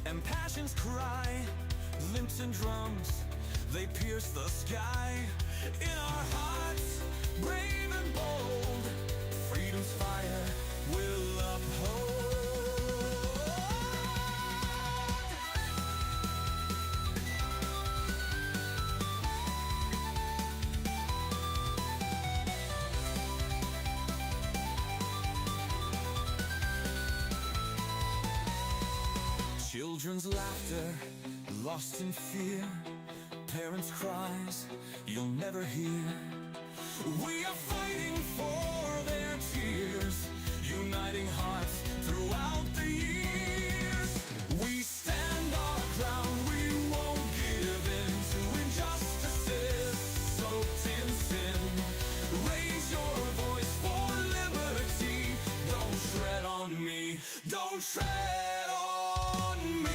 and passions cry. Limps and drums, they pierce the sky. In our hearts, brave and bold, freedom's fire will uphold. Children's laughter, lost in fear. Parents' cries, you'll never hear. We are fighting for their tears, uniting hearts throughout the years. We stand our ground, we won't give in to injustices soaked in sin. Raise your voice for liberty. Don't tread on me, don't tread on me.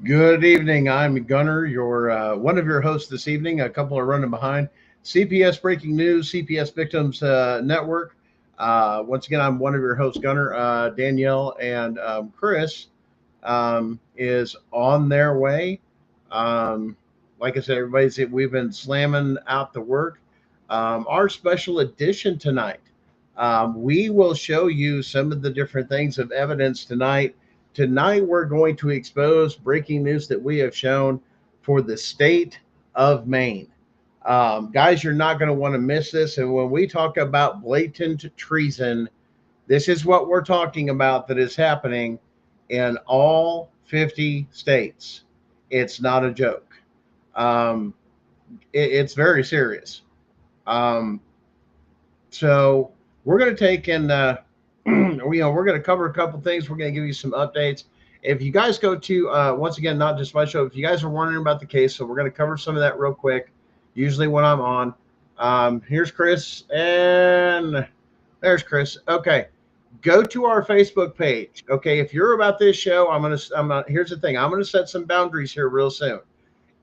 Good evening. I'm Gunner, your one of your hosts this evening. A couple are running behind. CPS Breaking News, CPS Victims Network. Once again, I'm one of your hosts, Gunner. Danielle and Chris is on their way. Like I said, we've been slamming out the work. Our special edition tonight. We will show you some of the different things of evidence tonight. Tonight, we're going to expose breaking news that we have shown for the state of Maine. Guys, you're not going to want to miss this. And when we talk about blatant treason, this is what we're talking about that is happening in all 50 states. It's not a joke. It's very serious. So we're going to take and we're going to cover a couple things. We're going to give you some updates. If you guys go to, once again, not just my show, if you guys are wondering about the case, so we're going to cover some of that real quick, usually when I'm on. Here's Chris, and there's Chris. Okay, go to our Facebook page. Okay, if you're about this show, here's the thing. I'm going to set some boundaries here real soon.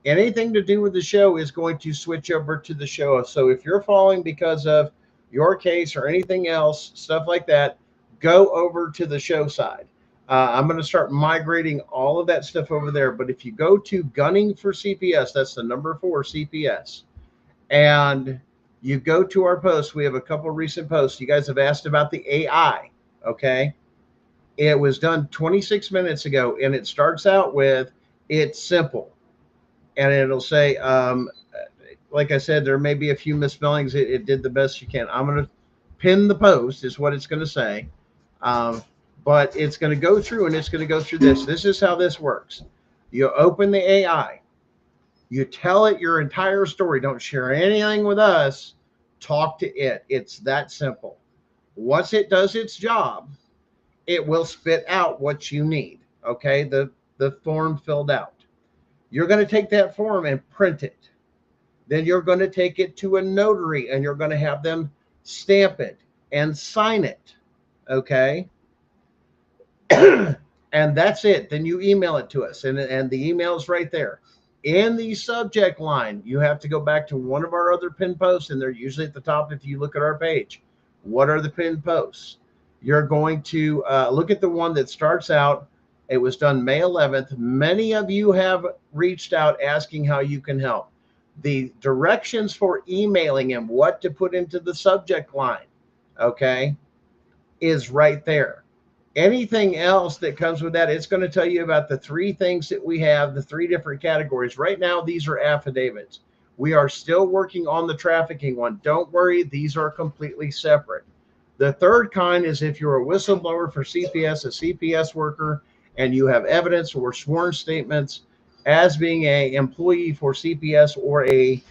Anything to do with the show is going to switch over to the show. So if you're following because of your case or anything else, stuff like that, go over to the show side. I'm going to start migrating all of that stuff over there. But if you go to Gunning for CPS, that's the number 4 CPS, and you go to our posts, we have a couple recent posts. You guys have asked about the AI, okay? It was done 26 minutes ago, and it starts out with, it's simple. And it'll say, like I said, there may be a few misspellings. It did the best you can. I'm going to pin the post, is what it's going to say. Um, but it's going to go through, and it's going to go through this. This is how this works. You open the AI, you tell it your entire story. Don't share anything with us. Talk to it. It's that simple. Once it does its job, it will spit out what you need. Okay, the form filled out. You're going to take that form and print it. Then you're going to take it to a notary, and you're going to have them stamp it and sign it. Okay. And that's it. Then you email it to us, and the email's right there. In the subject line, you have to go back to one of our other pinned posts, and they're usually at the top if you look at our page. What are the pinned posts? You're going to look at the one that starts out. It was done May 11th. Many of you have reached out asking how you can help. The directions for emailing him, what to put into the subject line, okay, is right there. Anything else that comes with that, it's going to tell you about the three things that we have, the three different categories. Right now, these are affidavits. We are still working on the trafficking one. Don't worry, these are completely separate. The third kind is if you're a whistleblower for CPS, a CPS worker, and you have evidence or sworn statements as being an employee for CPS or a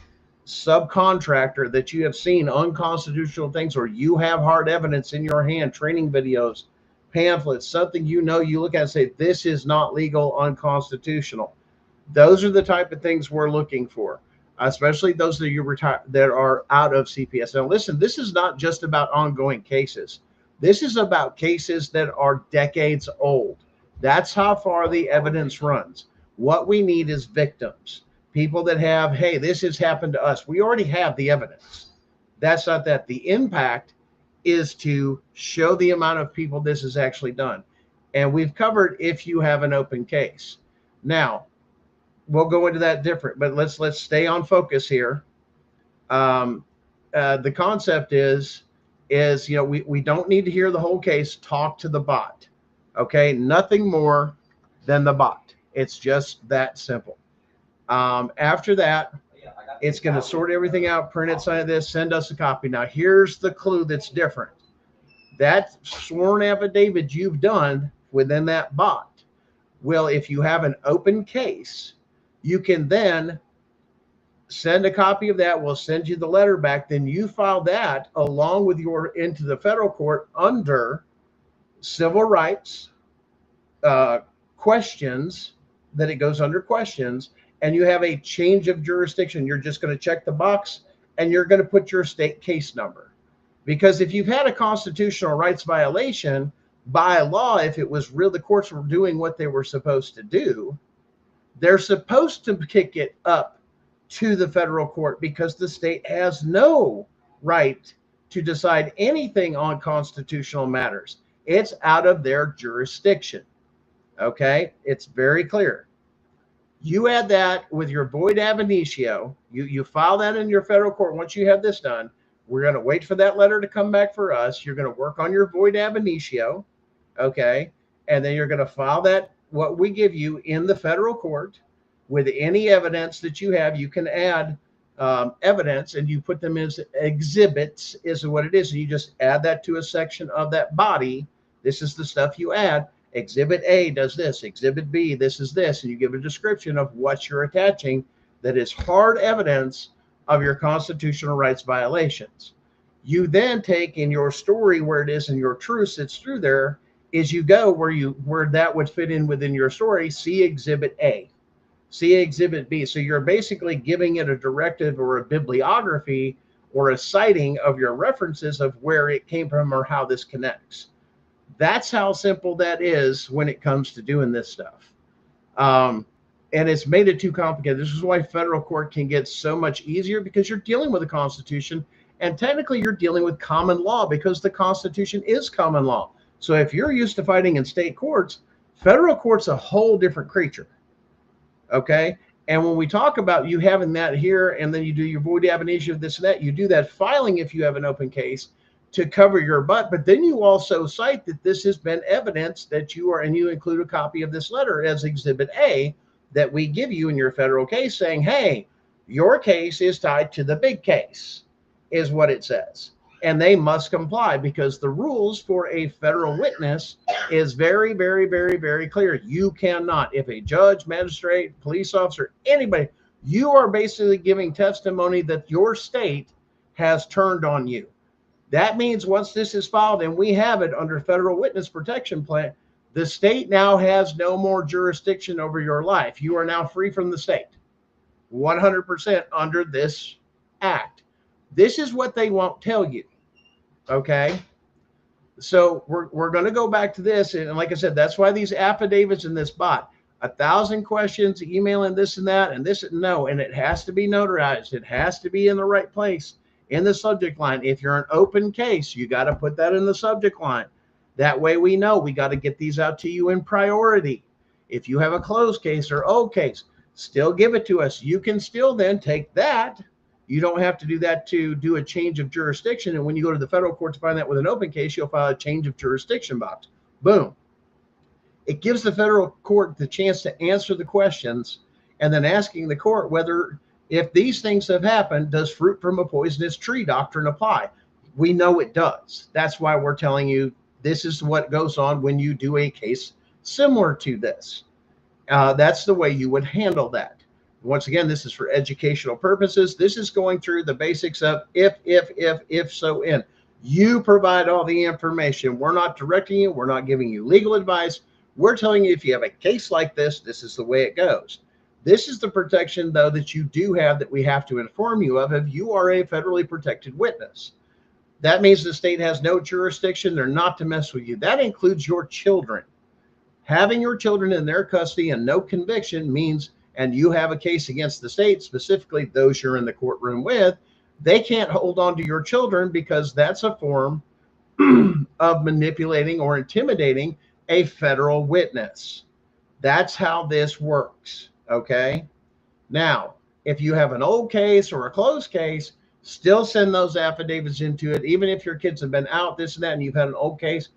subcontractor that you have seen unconstitutional things, or you have hard evidence in your hand, training videos, pamphlets, something you look at and say, this is not legal, unconstitutional. Those are the type of things we're looking for, especially those that that are out of CPS. Now, listen, this is not just about ongoing cases. This is about cases that are decades old. That's how far the evidence runs. What we need is victims, people that have, hey, this has happened to us. We already have the evidence. That's not that. The impact is to show the amount of people this is actually done. And we've covered if you have an open case. Now, we'll go into that different, but let's stay on focus here. The concept is we don't need to hear the whole case. Talk to the bot. Okay, nothing more than the bot. It's just that simple. After that, it's going to sort everything out, print it, sign this, send us a copy. Now, here's the clue that's different. That sworn affidavit you've done within that bot will, if you have an open case, you can then send a copy of that. We'll send you the letter back. Then you file that along with into the federal court under civil rights questions, that it goes under questions. And you have a change of jurisdiction. You're just going to check the box, and you're going to put your state case number. Because if you've had a constitutional rights violation, by law, if it was real, the courts were doing what they were supposed to do, they're supposed to kick it up to the federal court, because the state has no right to decide anything on constitutional matters. It's out of their jurisdiction. Okay? It's very clear. You add that with your void ab initio. You file that in your federal court. Once you have this done, we're going to wait for that letter to come back for us. You're going to work on your void ab initio, okay? And then you're going to file that, what we give you, in the federal court with any evidence that you have. You can add evidence, and you put them as exhibits, is what it is. And you just add that to a section of that body. This is the stuff you add. Exhibit A does this, Exhibit B, this is this, and you give a description of what you're attaching that is hard evidence of your constitutional rights violations. You then take in your story, where it is in your truth, it's through there, is you go where that would fit in within your story. See Exhibit A, see Exhibit B. So you're basically giving it a directive or a bibliography or a citing of your references of where it came from or how this connects. That's how simple that is when it comes to doing this stuff. And it's made it too complicated. This is why federal court can get so much easier, because you're dealing with the Constitution, and technically you're dealing with common law, because the Constitution is common law. So if you're used to fighting in state courts, federal court's a whole different creature. Okay? And when we talk about you having that here, and then you do your void ab initio, this and that, you do that filing if you have an open case to cover your butt. But then you also cite that this has been evidence that you are, and you include a copy of this letter as Exhibit A that we give you in your federal case saying, hey, your case is tied to the big case, is what it says. And they must comply because the rules for a federal witness is very, very, very, very clear. You cannot, if a judge, magistrate, police officer, anybody, you are basically giving testimony that your state has turned on you. That means once this is filed and we have it under federal witness protection plan, the state now has no more jurisdiction over your life. You are now free from the state, 100% under this act. This is what they won't tell you. Okay. So we're going to go back to this. And like I said, that's why these affidavits in this bot, 1,000 questions, emailing this and that, and this, no, and it has to be notarized. It has to be in the right place in the subject line. If you're an open case, you got to put that in the subject line. That way we know we got to get these out to you in priority. If you have a closed case or old case, still give it to us. You can still then take that. You don't have to do that to do a change of jurisdiction. And when you go to the federal court to find that with an open case, you'll file a change of jurisdiction box. Boom. It gives the federal court the chance to answer the questions and then asking the court whether, if these things have happened, does fruit from a poisonous tree doctrine apply? We know it does. That's why we're telling you this is what goes on when you do a case similar to this. That's the way you would handle that. Once again, this is for educational purposes. This is going through the basics of if, so, in. You provide all the information. We're not directing you. We're not giving you legal advice. We're telling you if you have a case like this, this is the way it goes. This is the protection, though, that you do have that we have to inform you of if you are a federally protected witness. That means the state has no jurisdiction. They're not to mess with you. That includes your children. Having your children in their custody and no conviction means, and you have a case against the state, specifically those you're in the courtroom with, they can't hold on to your children because that's a form of manipulating or intimidating a federal witness. That's how this works. Okay. Now, if you have an old case or a closed case, still send those affidavits into it. Even if your kids have been out, this and that, and you've had an old case,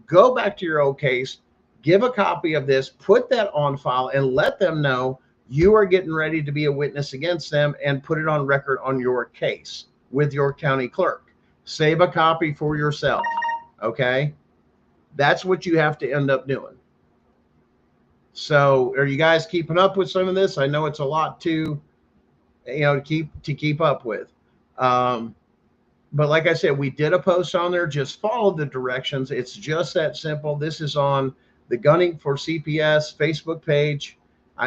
go back to your old case, give a copy of this, put that on file, and let them know you are getting ready to be a witness against them, and put it on record on your case with your county clerk. Save a copy for yourself. Okay. That's what you have to end up doing. So are you guys keeping up with some of this? I know it's a lot to keep up with. But like I said, we did a post on there. Just follow the directions. It's just that simple. This is on the Gunning for CPS Facebook page.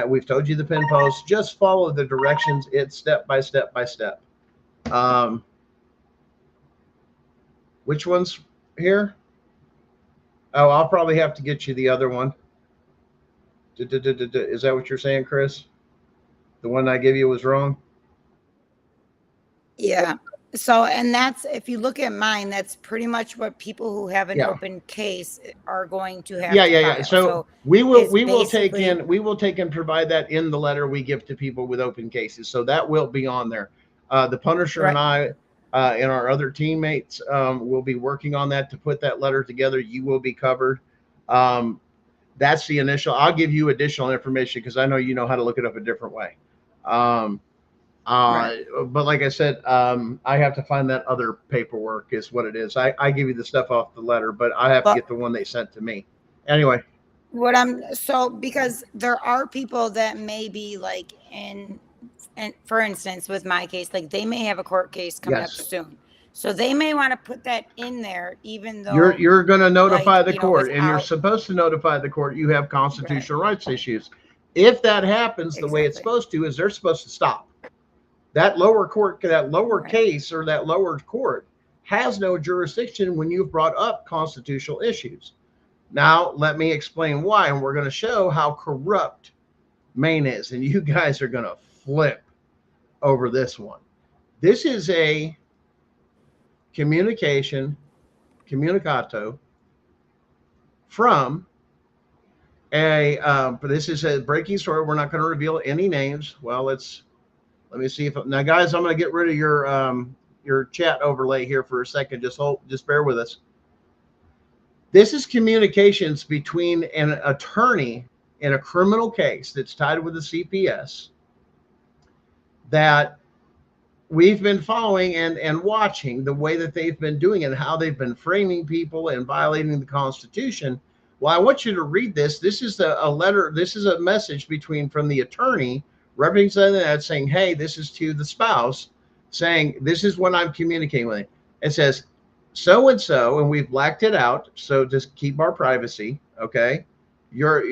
We've told you the pin post. Just follow the directions. It's step by step by step. Which one's here? Oh, I'll probably have to get you the other one. Is that what you're saying, Chris? The one I gave you was wrong? Yeah. So, and that's, if you look at mine, that's pretty much what people who have an open case are going to have. Yeah. So we will take and provide that in the letter we give to people with open cases. So that will be on there. The Punisher and I and our other teammates will be working on that to put that letter together. You will be covered. That's the initial. I'll give you additional information because I know you know how to look it up a different way. But like I said, I have to find that other paperwork is what it is. I give you the stuff off the letter, but I have to get the one they sent to me. Anyway. Because there are people that may be like and for instance, with my case, like they may have a court case coming up soon. So they may want to put that in there, even though you're going to notify the court, and you're supposed to notify the court you have constitutional rights issues. If that happens, the way it's supposed to is they're supposed to stop. That lower court, that lower case or that lower court has no jurisdiction when you've brought up constitutional issues. Now, let me explain why, and we're going to show how corrupt Maine is, and you guys are going to flip over this one. This is a communicato from but this is a breaking story. We're not going to reveal any names. Well, let me see if now, guys, I'm going to get rid of your your chat overlay here for a second. Just bear with us. This is communications between an attorney in a criminal case that's tied with the CPS that we've been following and watching the way that they've been doing it and how they've been framing people and violating the Constitution. Well, I want you to read this. This is a letter. This is a message from the attorney representing that, saying, hey, this is to the spouse, saying, this is what I'm communicating with. It says, so-and-so, and we've blacked it out, so just keep our privacy, okay? You're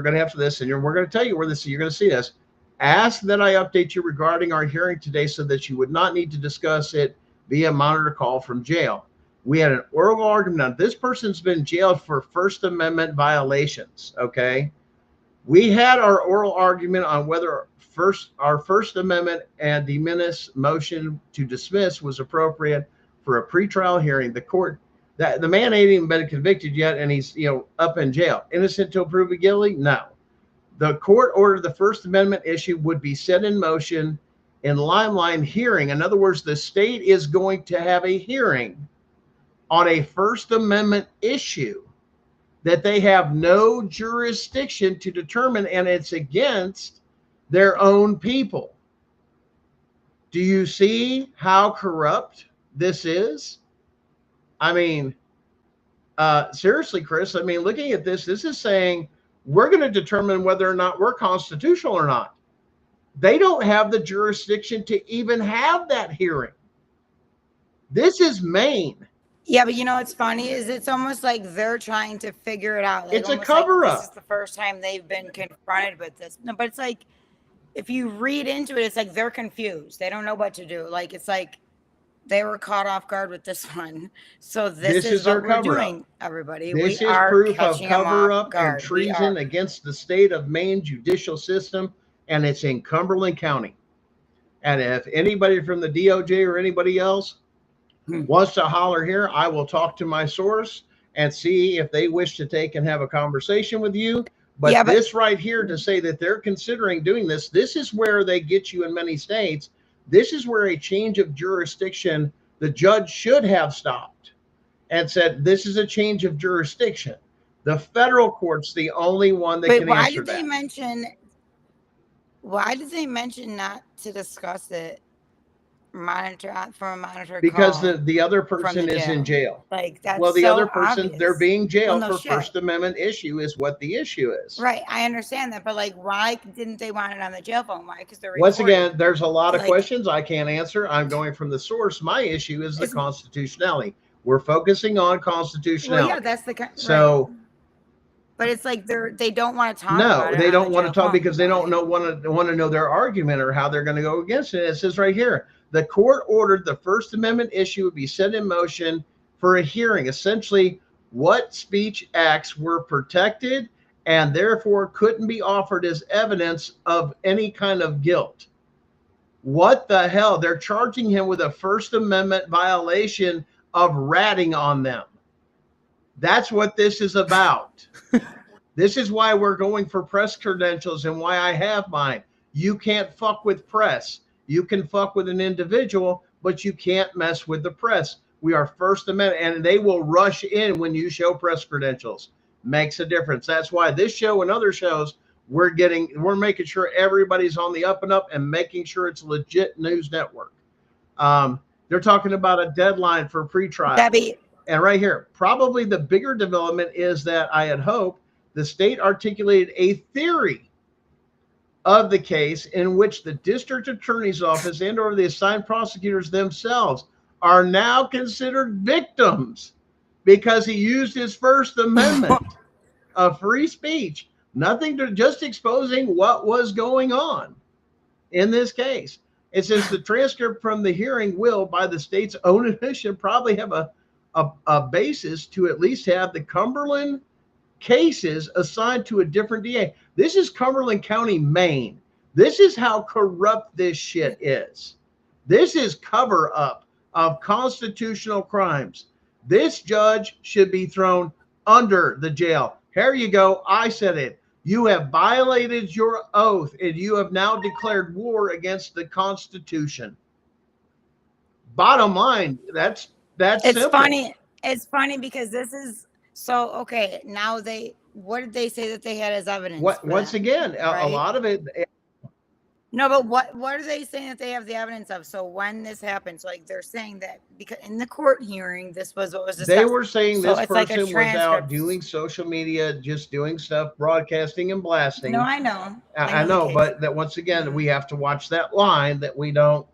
going to have this, and we're going to tell you where this, you're going to see this. Ask that I update you regarding our hearing today so that you would not need to discuss it via monitor call from jail. We had an oral argument. Now, this person's been jailed for First Amendment violations, okay? We had our oral argument on whether our First Amendment and de minimis motion to dismiss was appropriate for a pretrial hearing. The court, that the man ain't even been convicted yet, and he's up in jail. Innocent till proven guilty? No. The court ordered the First Amendment issue would be set in motion in limelight hearing. In other words, the state is going to have a hearing on a First Amendment issue that they have no jurisdiction to determine, and it's against their own people. Do you see how corrupt this is? I mean, seriously, Chris, I mean, looking at this is saying we're going to determine whether or not we're constitutional or not. They don't have the jurisdiction to even have that hearing. This is Maine. Yeah, but what's funny is it's almost like they're trying to figure it out. Like, it's a cover-up. Like this is the first time they've been confronted with this. No, but it's like, if you read into it, it's like they're confused. They don't know what to do. Like, it's like they were caught off guard with this one. So this is what we're doing, everybody. This is proof of cover-up and treason against the state of Maine judicial system, and it's in Cumberland County. And if anybody from the DOJ or anybody else wants to holler here, I will talk to my source and see if they wish to take and have a conversation with you. But this right here to say that they're considering doing this, this is where they get you in many states. This is where a change of jurisdiction, the judge should have stopped and said, this is a change of jurisdiction. The federal court's the only one that can answer that. Why did they mention not to discuss it? From a monitor because the other person is in jail. Like, that's well, the so other person obvious. They're being jailed for First Amendment issue is what the issue is. Right, I understand that, but like, why didn't they want it on the jail phone? Why? Because they're once again, there's a lot of questions I can't answer. I'm going from the source. My issue is the constitutionality. We're focusing on constitutionality. Well, yeah, that's the so. Right. But it's like they don't want to talk. No, they don't want to talk because they don't want to know their argument or how they're going to go against it. It says right here, the court ordered the First Amendment issue would be set in motion for a hearing. Essentially, what speech acts were protected and therefore couldn't be offered as evidence of any kind of guilt. What the hell? They're charging him with a First Amendment violation of ratting on them. That's what this is about. This is why we're going for press credentials and why I have mine. You can't fuck with press. You can fuck with an individual, but you can't mess with the press. We are First Amendment, and they will rush in when you show press credentials. Makes a difference. That's why this show and other shows, we're making sure everybody's on the up and up and making sure it's a legit news network. They're talking about a deadline for pretrial. And right here, probably the bigger development is that I had hoped the state articulated a theory of the case in which the district attorney's office and or the assigned prosecutors themselves are now considered victims because he used his First Amendment of free speech. Nothing to just exposing what was going on in this case. It says the transcript from the hearing will, by the state's own admission, probably have a basis to at least have the Cumberland cases assigned to a different DA. This is Cumberland County, Maine. This is how corrupt this shit is. This is cover up of constitutional crimes. This judge should be thrown under the jail. Here you go. I said it. You have violated your oath and you have now declared war against the Constitution. Bottom line, that's It's simple. funny. It's funny because this is so okay. Now what did they say that they had as evidence for Once that? again, a Right? lot of it. No, but what are they saying that they have the evidence of? So when this happens, like they're saying that because in the court hearing, this was what was discussed. They were saying So this it's like a person was out transcript. doing social media, just doing stuff, broadcasting and blasting. No, I know. I the know, case. but that once again, we have to watch that line that we don't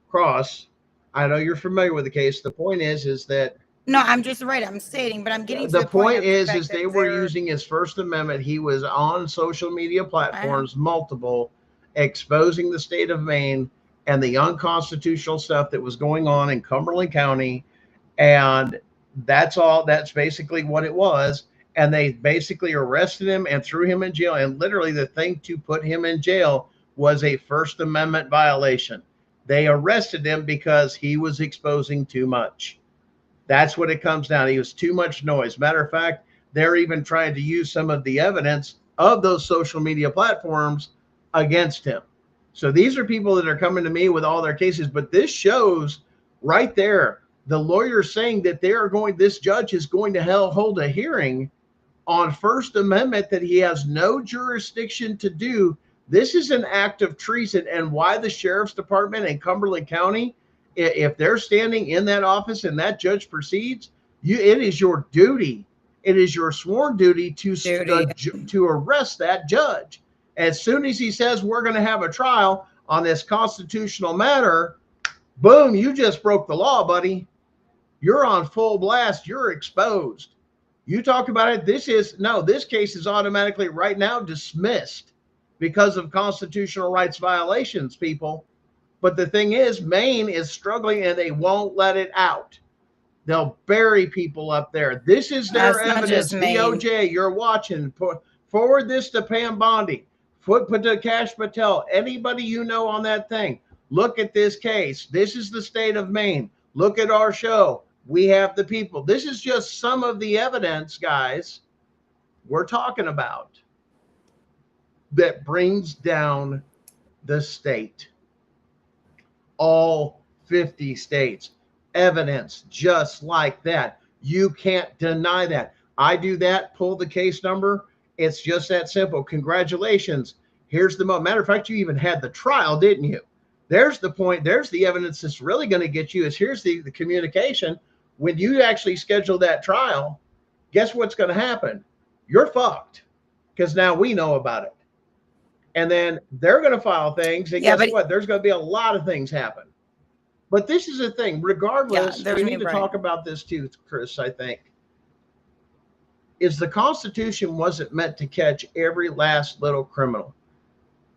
cross. I know you're familiar with the case. The point is that No, I'm just right. I'm stating, but I'm getting to the the point point of the is fact they that were they're- using his First Amendment. He was on social media platforms, multiple, exposing the state of Maine and the unconstitutional stuff that was going on in Cumberland County. And that's all. That's basically what it was. And they basically arrested him and threw him in jail. And literally, the thing to put him in jail was a First Amendment violation. They arrested him because he was exposing too much. That's what it comes down to. He was too much noise. Matter of fact, they're even trying to use some of the evidence of those social media platforms against him. So these are people that are coming to me with all their cases, but this shows right there the lawyer saying that this judge is going to hold a hearing on First Amendment that he has no jurisdiction to do. This is an act of treason. And why the sheriff's department in Cumberland County, if they're standing in that office and that judge proceeds, it is your duty. It is your sworn duty to arrest that judge. As soon as he says we're going to have a trial on this constitutional matter, boom, you just broke the law, buddy. You're on full blast. You're exposed. You talk about it. This case is automatically right now dismissed because of constitutional rights violations, people. But the thing is, Maine is struggling and they won't let it out. They'll bury people up there. This is their evidence. DOJ, you're watching. Forward this to Pam Bondi. Put to Kash Patel. Anybody you know on that thing. Look at this case. This is the state of Maine. Look at our show. We have the people. This is just some of the evidence, guys, we're talking about that brings down the state. All 50 states. Evidence just like that. You can't deny that. I do that, pull the case number. It's just that simple. Congratulations. Here's the matter of fact, you even had the trial, didn't you? There's the point. There's the evidence that's really going to get you is here's the communication. When you actually schedule that trial, guess what's going to happen? You're fucked because now we know about it. And then they're going to file things. And guess what? There's going to be a lot of things happen. But this is the thing. Regardless, we need to talk about this too, Chris, I think. Is the Constitution wasn't meant to catch every last little criminal.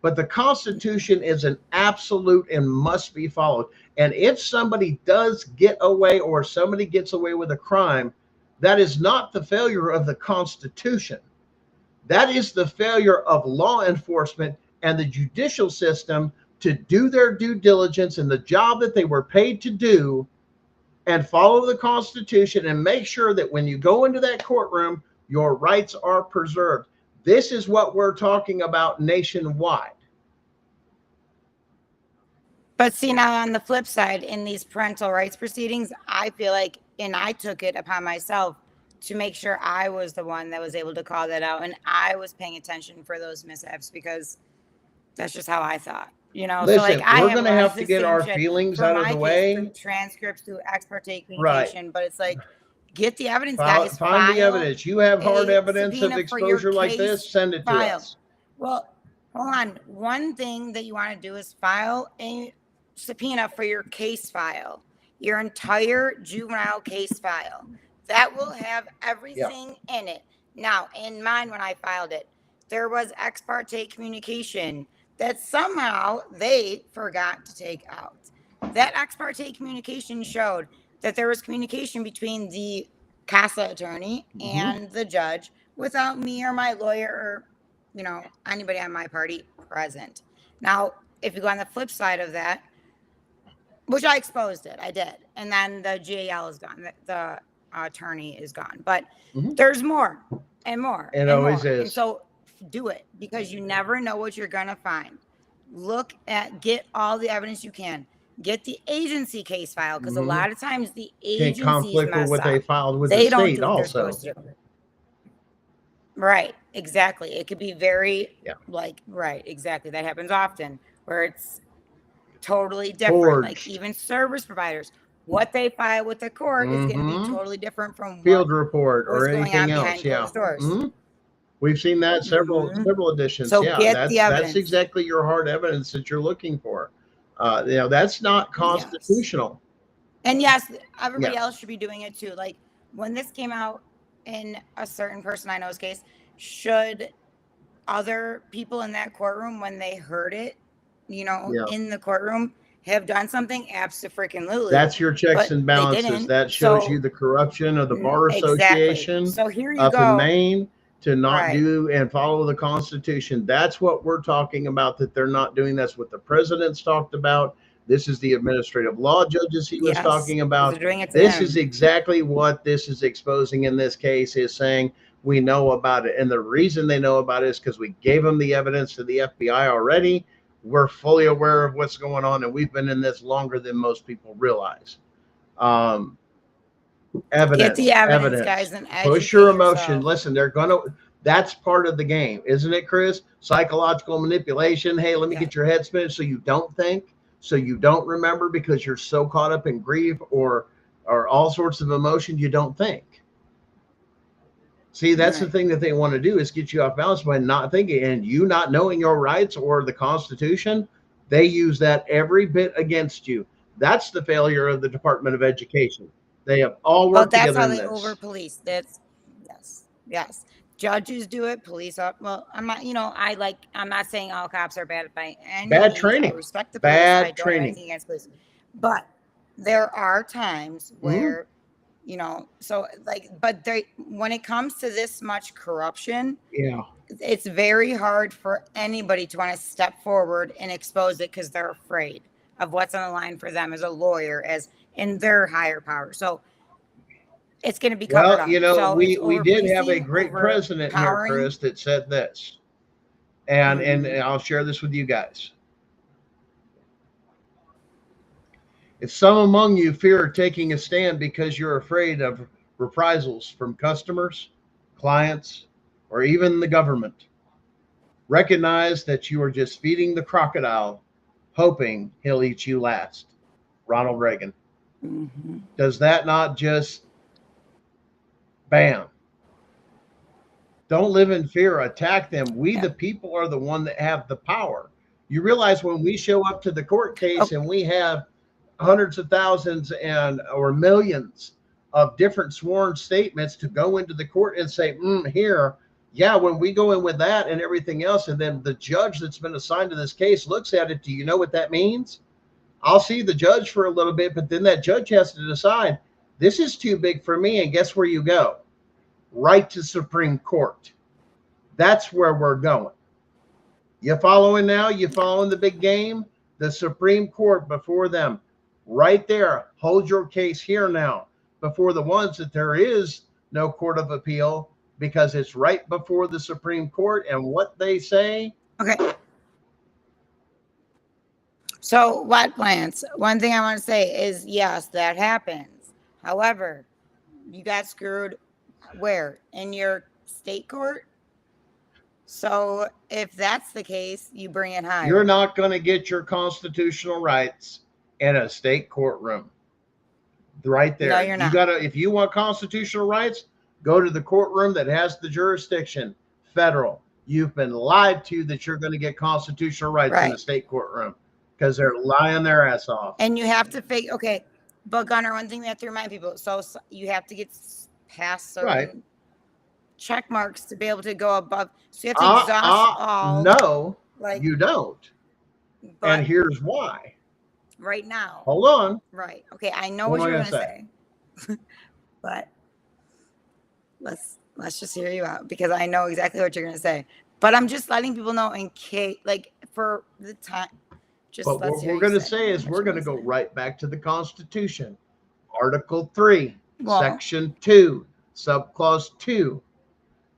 But the Constitution is an absolute and must be followed. And if somebody does get away or somebody gets away with a crime, that is not the failure of the Constitution. That is the failure of law enforcement and the judicial system to do their due diligence and the job that they were paid to do and follow the Constitution and make sure that when you go into that courtroom, your rights are preserved. This is what we're talking about nationwide. But see, now on the flip side, in these parental rights proceedings, I feel like, and I took it upon myself to make sure I was the one that was able to call that out. And I was paying attention for those mishaps because that's just how I thought, you know? Listen, so like we're going to have to get our feelings out of the way. Through transcripts, through ex parte communication, right. But it's like, get the evidence, guys. Find the evidence. You have hard evidence of exposure like this, send it to us. Well, hold on. One thing that you want to do is file a subpoena for your case file, your entire juvenile case file. That will have everything in it. Now, in mine, when I filed it, there was ex parte communication that somehow they forgot to take out. That ex parte communication showed that there was communication between the CASA attorney and the judge without me or my lawyer or, you know, anybody on my party present. Now, if you go on the flip side of that, which I exposed it, I did. And then the GAL is gone. The attorney is gone. But there's more and more. It always is. And so do it because you never know what you're going to find. Get all the evidence you can. get the agency case filed, because a Mhm. lot of times the Can agencies conflict with mess what they up. filed with They the don't state do what they're also. supposed to do. Right, exactly. It could be very, Yeah. right, exactly. That happens often where it's totally different. Like Forged. even service providers, what they file with the court is going to be Mhm. totally different from what Field report was or going anything on else. behind Yeah. closed doors. Mhm. We've seen that Mhm. several editions. So Yeah, get the that's evidence. exactly your hard evidence that you're looking for. That's not Yes. constitutional. And yes, everybody Yeah. else should be doing it too. Like when this came out in a certain person I know's case, should other people in that courtroom, when they heard it, Yeah. in the courtroom, have done something? Absolutely. That's your checks But and they balances. didn't. That shows you So the corruption of the Bar exactly. Association So here you up in go. Maine to not Right. do and follow the Constitution. That's what we're talking about, that they're not doing. That's what the president's talked about. This is the administrative law judges he was Yes. talking They're about. doing it to This him. is exactly what this is exposing in this case, is saying we know about it. And the reason they know about it is because we gave them the evidence to the FBI already. We're fully aware of what's going on, and we've been in this longer than most people realize. Evidence. Get the evidence, guys, and Push your educate emotion. yourself. Listen, that's part of the game, isn't it, Chris? Psychological manipulation. Hey, let me get your head spinning so you don't think, so you don't remember, because you're so caught up in grief or all sorts of emotion, you don't think. See, that's the thing that they want to do, is get you off balance by not thinking, and you not knowing your rights or the Constitution. They use that every bit against you. That's the failure of the Department of Education. They have all worked together in this. That's how they over police. That's yes. Judges do it. Police are. Well, I'm not. I'm not saying all cops are bad by any Bad means. training. I respect the police. Bad I don't training. have anything against police, but there are times where, so but when it comes to this much corruption, it's very hard for anybody to want to step forward and expose it, because they're afraid of what's on the line for them as a lawyer, as in their higher power. So it's going to be covered up. So we did have a great president here, Chris, that said this, and I'll share this with you guys. If some among you fear taking a stand because you're afraid of reprisals from customers, clients, or even the government, recognize that you are just feeding the crocodile, hoping he'll eat you last. Ronald Reagan. Mm-hmm. Does that not just bam? Don't live in fear. Attack them. We, the people, are the one that have the power. You realize when we show up to the court case and we have hundreds of thousands or millions of different sworn statements to go into the court and say, here, yeah, when we go in with that and everything else, and then the judge that's been assigned to this case looks at it, do you know what that means? I'll see the judge for a little bit, but then that judge has to decide, this is too big for me, and guess where you go? Right to Supreme Court. That's where we're going. You following now? You following the big game? The Supreme Court before them. Right there. Hold your case here now before the ones that there is no court of appeal, because it's right before the Supreme Court, and what they say. Okay. So what plans? One thing I want to say is, yes, that happens. However, you got screwed where? In your state court? So if that's the case, you bring it higher. You're not going to get your constitutional rights in a state courtroom. Right there. No, you're not. If you want constitutional rights, go to the courtroom that has the jurisdiction, federal. You've been lied to that you're going to get constitutional rights in a state courtroom, because they're lying their ass off. And you have to fake. Okay, but Gunnar, one thing we have to remind people: so you have to get past certain check marks to be able to go above. So you have to exhaust all. No, you don't. But and here's why. Right now. Hold on. Right. Okay, I know what you're going to say. But let's just hear you out, because I know exactly what you're going to say. But I'm just letting people know in case, for the time. But what we're going to say is we're going to go right back to the Constitution. Article 3, Section 2, Subclause 2,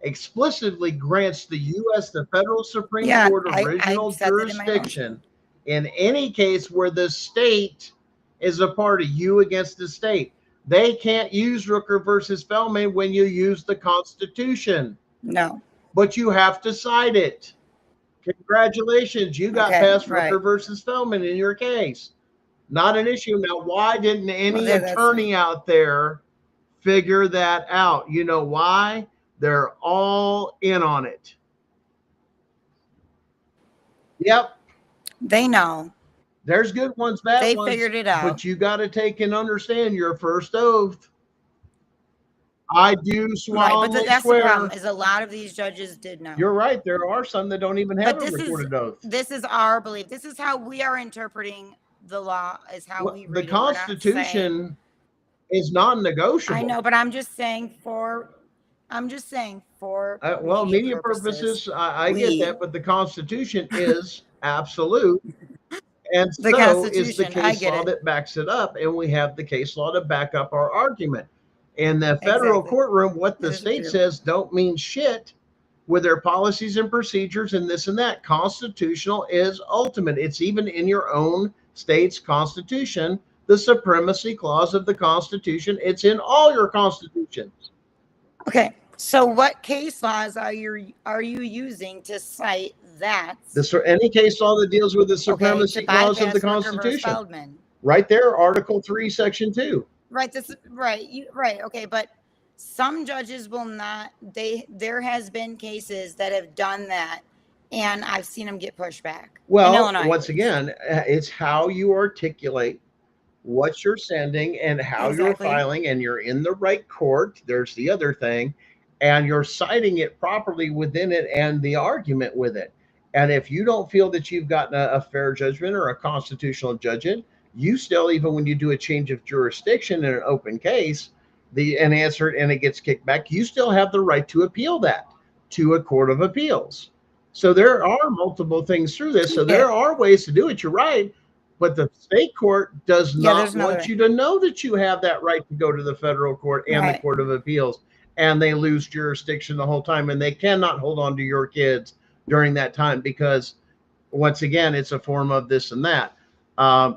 explicitly grants the U.S. the federal Supreme Court original jurisdiction In any case where the state is a party, you against the state, they can't use Rooker versus Feldman when you use the Constitution. No. But you have to cite it. Congratulations, you got past Rooker versus Feldman in your case. Not an issue. Now, why didn't any attorney out there figure that out? You know why? They're all in on it. Yep. They know. There's good ones, bad they ones. They figured it out. But you got to take and understand your first oath. I do solemnly but that's swear. The problem is a lot of these judges did know. You're right. There are some that don't even have a recorded oath. This is our belief. This is how we are interpreting the law, is how we read the Constitution is non-negotiable. I know, but I'm just saying for well, media purposes, I get that, but the Constitution is absolute. And so is the case law that backs it up. And we have the case law to back up our argument. In the federal courtroom, what the state says don't mean shit with their policies and procedures and this and that. Constitutional is ultimate. It's even in your own state's constitution, the supremacy clause of the Constitution. It's in all your constitutions. Okay. So what case laws are you using to cite that? Any case law that deals with the supremacy clause of the Constitution. Right there, Article 3, Section 2. Right. Right. Okay. But some judges will not. There has been cases that have done that, and I've seen them get pushed back. Well, once again, it's how you articulate what you're sending and how you're filing, and you're in the right court. There's the other thing, and you're citing it properly within it and the argument with it. And if you don't feel that you've gotten a fair judgment or a constitutional judgment, you still, even when you do a change of jurisdiction in an open case, and answer it and it gets kicked back, you still have the right to appeal that to a court of appeals. So there are multiple things through this. So there are ways to do it. You're right. But the state court does not want you to know that you have that right to go to the federal court and the court of appeals, and they lose jurisdiction the whole time, and they cannot hold on to your kids during that time because, once again, it's a form of this and that.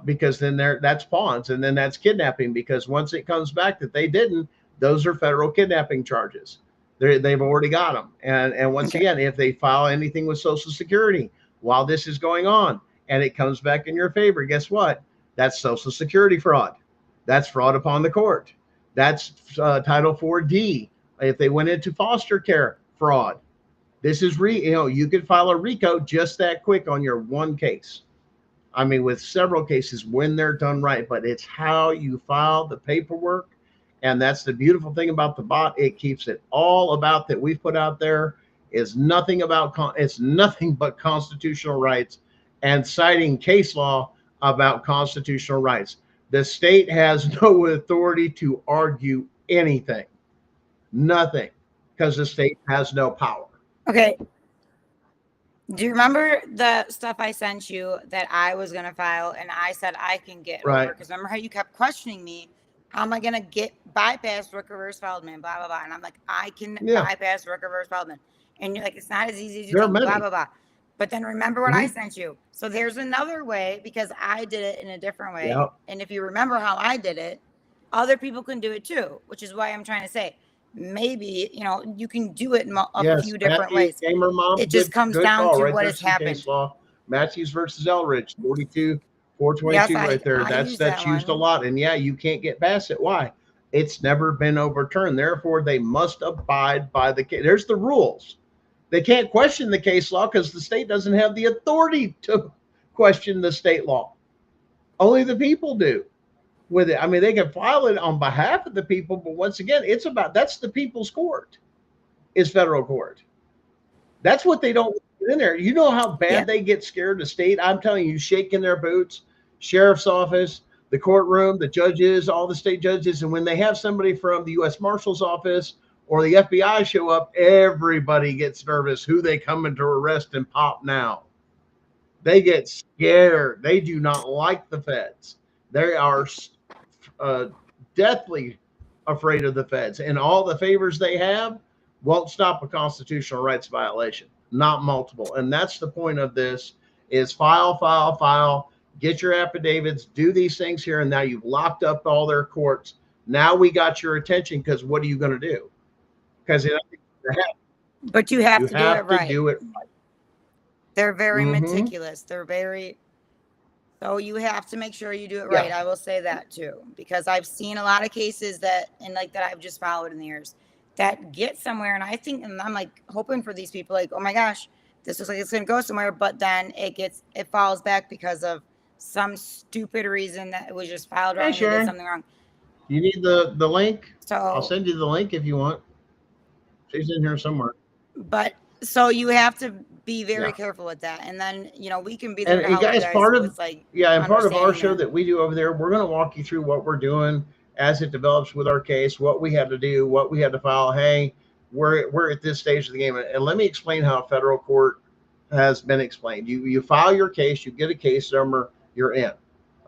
Because then that's pawns, and then that's kidnapping, because once it comes back that they didn't, those are federal kidnapping charges. They've already got them. And once again, if they file anything with Social Security while this is going on and it comes back in your favor, guess what? That's Social Security fraud. That's fraud upon the court. That's Title 4D. If they went into foster care, fraud. This is you could file a RICO just that quick on your one case. I mean, with several cases when they're done right, but it's how you file the paperwork. And that's the beautiful thing about the bot. It keeps it all about that we've put out there is nothing about, it's nothing but constitutional rights and citing case law about constitutional rights. The state has no authority to argue anything, nothing, because the state has no power. Okay. Do you remember the stuff I sent you that I was going to file and I said I can get over? Because remember how you kept questioning me, how am I going to bypass Rooker versus Feldman, blah, blah, blah. And I'm like, I can bypass Rooker versus Feldman. And you're like, it's not as easy as you think, blah, blah, blah. But then remember what I sent you. So there's another way, because I did it in a different way. Yep. And if you remember how I did it, other people can do it too, which is why I'm trying to say, maybe you can do it in a few different ways. It just comes down to what has happened. Matthews versus Eldridge, 422 right there. That's used a lot, and you can't get past it. Why? It's never been overturned. Therefore, they must abide by the case. There's the rules. They can't question the case law because the state doesn't have the authority to question the state law. Only the people do. With it, I mean, they can file it on behalf of the people, but once again, that's the people's court, is federal court. That's what they don't get in there. You know how bad they get scared of state? I'm telling you, shaking their boots, sheriff's office, the courtroom, the judges, all the state judges. And when they have somebody from the U.S. Marshal's office or the FBI show up, everybody gets nervous who they coming to arrest and pop now. They get scared. They do not like the feds. They are deathly afraid of the feds, and all the favors they have won't stop a constitutional rights violation, not multiple. And that's the point of this, is file, get your affidavits, do these things here, and now you've locked up all their courts. Now we got your attention, because what are you going to do? Because But you have you to do have it to right. do it. They're very Mhm. meticulous. They're very, so you have to make sure you do it Yeah. right. I will say that too, because I've seen a lot of cases that, and like that I've just followed in the years, that get somewhere. And I think, and I'm like hoping for these people, like, oh my gosh, this looks like it's going to go somewhere. But then it falls back because of some stupid reason that it was just filed wrong. Hey, And they Sharon. did something wrong. You need the link? I'll So, send you the link if you want. She's in here somewhere. but so you have to be very Yeah. careful with that. And then, we can be there And to help you guys, guys part of with like, and part of our understanding show that. that we do over there, we're going to walk you through what we're doing as it develops with our case, what we had to do, what we had to file. Hey, we're at this stage of the game, and let me explain how federal court has been explained. You file your case, you get a case number, you're in.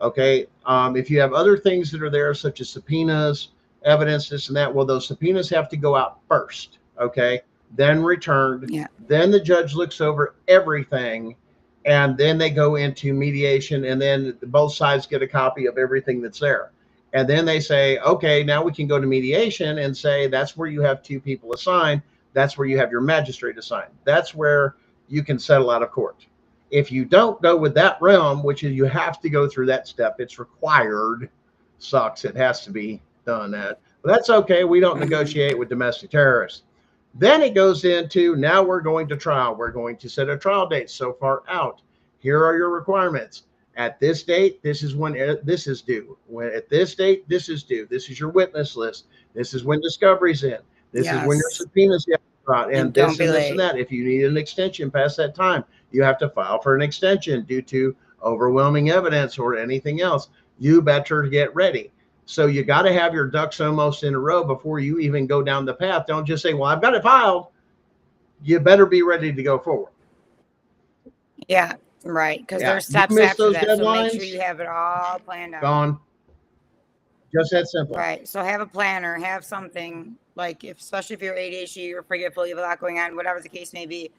Okay. If you have other things that are there, such as subpoenas, evidence, this and that, well, those subpoenas have to go out first. Okay. Then returned. Yeah. Then the judge looks over everything, and then they go into mediation, and then both sides get a copy of everything that's there. And then they say, okay, now we can go to mediation and say that's where you have two people assigned. That's where you have your magistrate assigned. That's where you can settle out of court. If you don't go with that realm, which is you have to go through that step, it's required. Sucks. It has to be done that. But that's okay. We don't negotiate with domestic terrorists. Then it goes into, now we're going to trial. We're going to set a trial date so far out. Here are your requirements. At this date, this is when this is due. When at this date, this is due. This is your witness list. This is when discovery's in. This is when your Yes. subpoenas get out, and don't this be and this late. and that. If you need an extension past that time, you have to file for an extension due to overwhelming evidence or anything else. You better get ready. So you got to have your ducks almost in a row before you even go down the path. Don't just say, well, I've got it filed. You better be ready to go forward. Yeah, right. Because Yeah. there's You steps miss after those that. So make sure deadlines, you have it all planned out. gone. Just that simple. Right. So have a planner, have something like especially if you're ADHD, you're forgetful, you have a lot going on, whatever the case may be.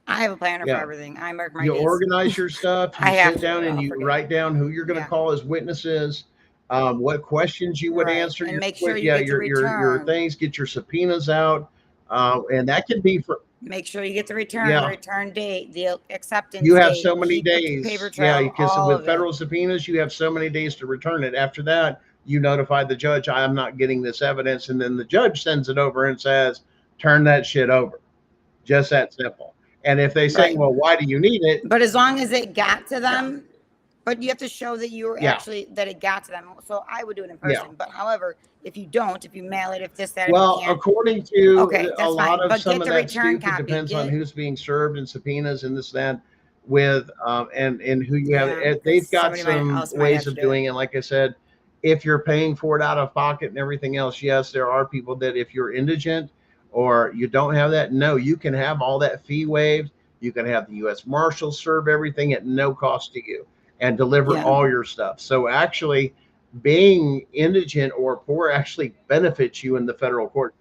I have a planner Yeah. for everything. I mark my You days. organize your stuff. You I have sit to, down or and I'll you forget. write down who you're going to Yeah. call as witnesses, what questions you would Right. answer. And your make sure que- you yeah, get the your return. things. Get your subpoenas out, and that can be for. Make sure you get the return, Yeah. the return date, the acceptance You have date, so many keep a days. paper Yeah, trail, because all with of federal it. subpoenas, you have so many days to return it. After that, you notify the judge, I am not getting this evidence, and then the judge sends it over and says, turn that shit over. Just that simple. And if they say, Right. well, why do you need it? But as long as it got to them, but you have to show that you were Yeah. actually that it got to them. So I would do it in Yeah. person. But however, if you don't, if you mail it, if this, that, if Well, you can't, according to okay, a that's lot fine. of But some get of the that return stuff, it copy. depends on who's being served and subpoenas and this, that, with and who you have. Yeah, They've 'cause got somebody some else might ways have to of do doing it. Like I said, if you're paying for it out of pocket and everything else, yes, there are people that if you're indigent or you don't have that, no, you can have all that fee waived. You can have the U.S. Marshals serve everything at no cost to you and deliver Yeah. all your stuff. So actually, being indigent or poor actually benefits you in the federal court.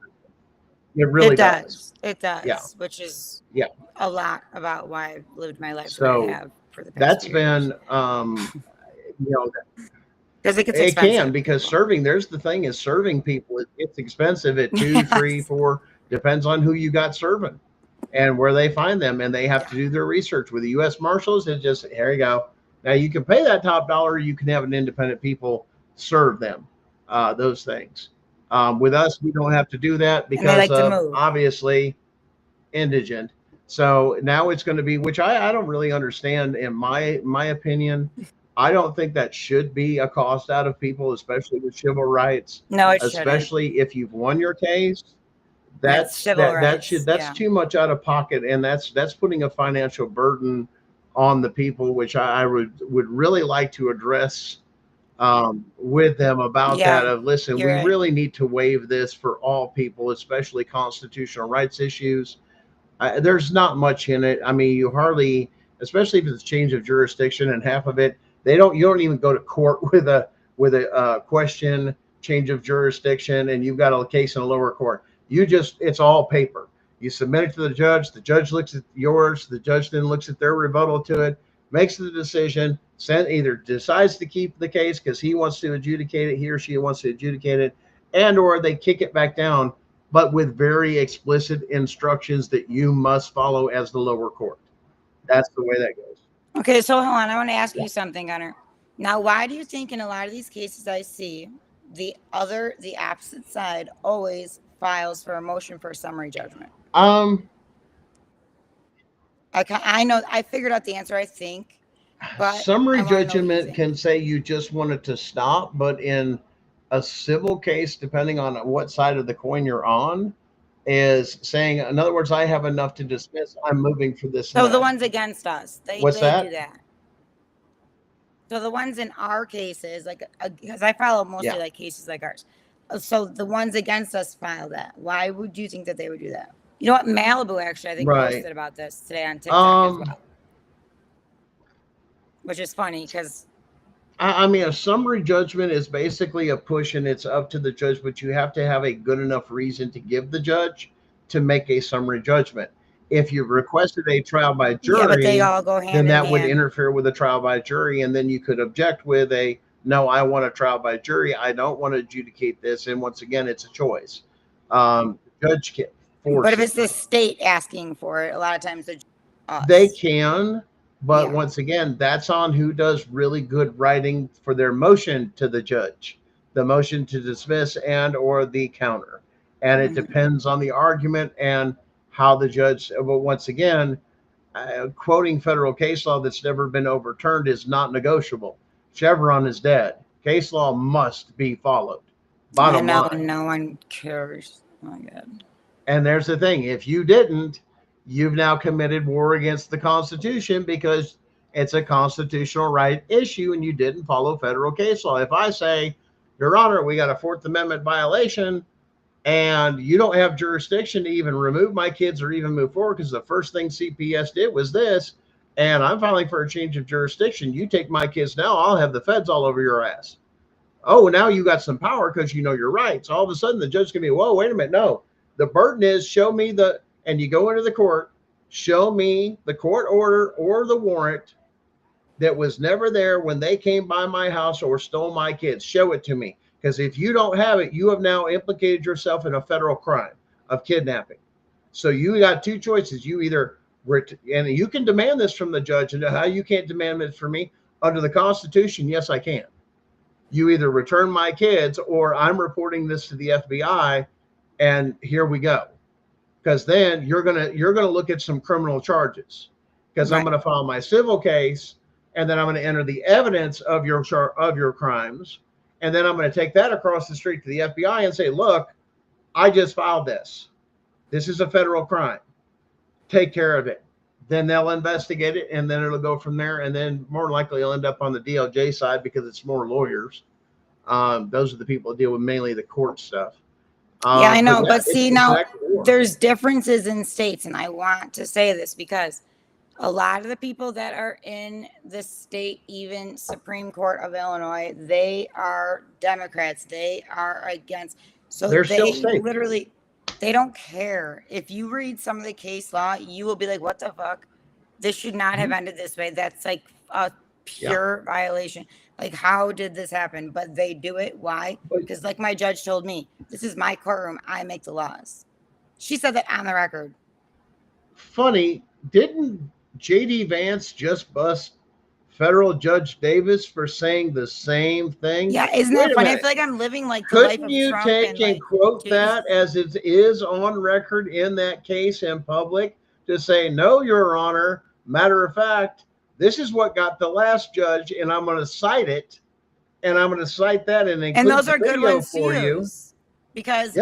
It really It does. It does. Yeah. Which is Yeah. a lot about why I've lived my life the way So I have for the past That's few years. been, you know, Because it gets it expensive. can, because serving, there's the thing is serving people, it's expensive at 2, Yes. 3, 4, depends on who you got serving and where they find them. And they have to do their research with the U.S. Marshals. It's just, here you go. Now you can pay that top dollar. You can have an independent people serve them, those things. With us, we don't have to do that And they because like to of move. obviously indigent. So now it's going to be, which I don't really understand in my opinion. I don't think that should be a cost out of people, especially with civil rights, No, it shouldn't. especially if you've won your case. That's civil rights, That's yeah. too much out of pocket, and that's putting a financial burden on the people, which I would really like to address with them about Yeah, that. Of listen, we you're right. really need to waive this for all people, especially constitutional rights issues. There's not much in it. I mean, you hardly, especially if it's change of jurisdiction, and half of it, you don't even go to court with a question, change of jurisdiction, and you've got a case in a lower court. It's all paper. You submit it to the judge looks at yours, the judge then looks at their rebuttal to it, makes the decision, either decides to keep the case because he wants to adjudicate it, he or she wants to adjudicate it, and or they kick it back down, but with very explicit instructions that you must follow as the lower court. That's the way that goes. Okay, so hold on. I want to ask you something, Gunnar. Now, why do you think in a lot of these cases I see the opposite side always files for a motion for a summary judgment? I know I figured out the answer, I think. But summary judgment can say you just wanted to stop, but in a civil case, depending on what side of the coin you're on, is saying, in other words, I have enough to dismiss. I'm moving for this. So the ones against us, they What's that? do that. So the ones in our cases, like, because I follow mostly like cases like ours. So the ones against us file that. Why would you think that they would do that? You know what? Malibu actually, I think, posted about this today on TikTok as well. Which is funny because I mean, a summary judgment is basically a push, and it's up to the judge, but you have to have a good enough reason to give the judge to make a summary judgment. If you requested a trial by jury, but they all go hand then that in would hand. interfere with a trial by jury, and then you could object with a, no, I want a trial by jury. I don't want to adjudicate this. And once again, it's a choice. Judge can't force But if it. it's the state asking for it, a lot of times they can. But once again, that's on who does really good writing for their motion to the judge, the motion to dismiss and or the counter. And it depends on the argument and how the judge, but once again, quoting federal case law that's never been overturned is not negotiable. Chevron is dead. Case law must be followed. Bottom line. No one cares. Oh my God. And there's the thing. If you didn't, you've now committed war against the Constitution because it's a constitutional right issue and you didn't follow federal case law. If I say, Your Honor, we got a Fourth Amendment violation and you don't have jurisdiction to even remove my kids or even move forward because the first thing CPS did was this, and I'm filing for a change of jurisdiction. You take my kids now, I'll have the feds all over your ass. Oh, now you got some power because you know your rights. All of a sudden the judge can be, whoa, wait a minute. No, the burden is show me and you go into the court, show me the court order or the warrant that was never there when they came by my house or stole my kids. Show it to me. Because if you don't have it, you have now implicated yourself in a federal crime of kidnapping. So you got two choices. You either, and you can demand this from the judge, and how you can't demand this from me under the Constitution. Yes, I can. You either return my kids or I'm reporting this to the FBI and here we go. Because then you're gonna look at some criminal charges because I'm going to file my civil case and then I'm going to enter the evidence of your crimes. And then I'm going to take that across the street to the FBI and say, look, I just filed this. This is a federal crime. Take care of it. Then they'll investigate it, and then it'll go from there. And then more likely it'll end up on the DOJ side because it's more lawyers. Those are the people that deal with mainly the court stuff. Yeah, I know. But see, now there's differences in states. And I want to say this because a lot of the people that are in the state, even Supreme Court of Illinois, they are Democrats. They are against. So they're they still literally, they don't care. If you read some of the case law, you will be like, what the fuck? This should not have ended this way. That's like a pure violation. Like, how did this happen? But they do it. Why? Because like my judge told me, this is my courtroom. I make the laws. She said that on the record. Funny, didn't J.D. Vance just bust federal Judge Davis for saying the same thing? Yeah, isn't that funny? I feel like I'm living like the Couldn't life of you Trump take and like, quote that as it is on record in that case in public to say, no, Your Honor, matter of fact, this is what got the last judge, and I'm going to cite it, and I'm going to cite that and include those are good ones for you. Because